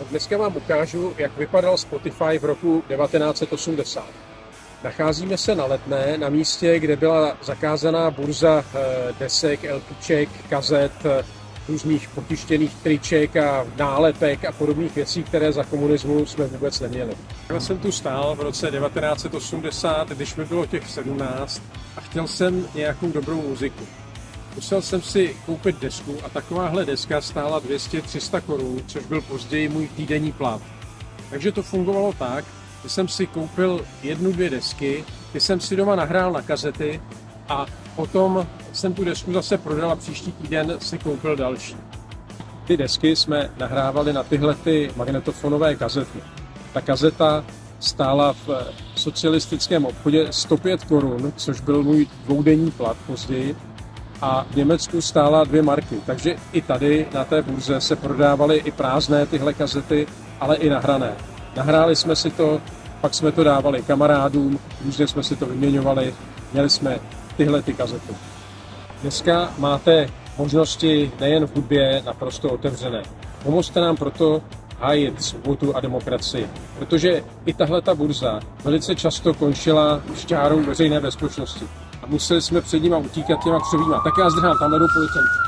Dneska vám ukážu, jak vypadal Spotify v roku 1980. Nacházíme se na Letné, na místě, kde byla zakázaná burza desek, LPček, kazet, různých potištěných triček a nálepek a podobných věcí, které za komunismu jsme vůbec neměli. Já jsem tu stál v roce 1980, když mi bylo těch 17 a chtěl jsem nějakou dobrou muziku. Musel jsem si koupit desku a takováhle deska stála 200-300 korun, což byl později můj týdenní plat. Takže to fungovalo tak, že jsem si koupil 1-2 desky, ty jsem si doma nahrál na kazety a potom jsem tu desku zase prodal a příští týden si koupil další. Ty desky jsme nahrávali na tyhle magnetofonové kazety. Ta kazeta stála v socialistickém obchodě 105 korun, což byl můj dvoudenní plat později. A v Německu stála 2 marky, takže i tady na té burze se prodávaly i prázdné tyhle kazety, ale i nahrané. Nahráli jsme si to, pak jsme to dávali kamarádům, různě jsme si to vyměňovali, měli jsme tyhle kazety. Dneska máte možnosti nejen v hudbě naprosto otevřené. Pomozte nám proto hájit svobodu a demokracii, protože i tahleta burza velice často končila šťárou veřejné bezpečnosti. A museli jsme před nima utíkat těma křovýma. Tak já zdrhám, tam jdou policajti.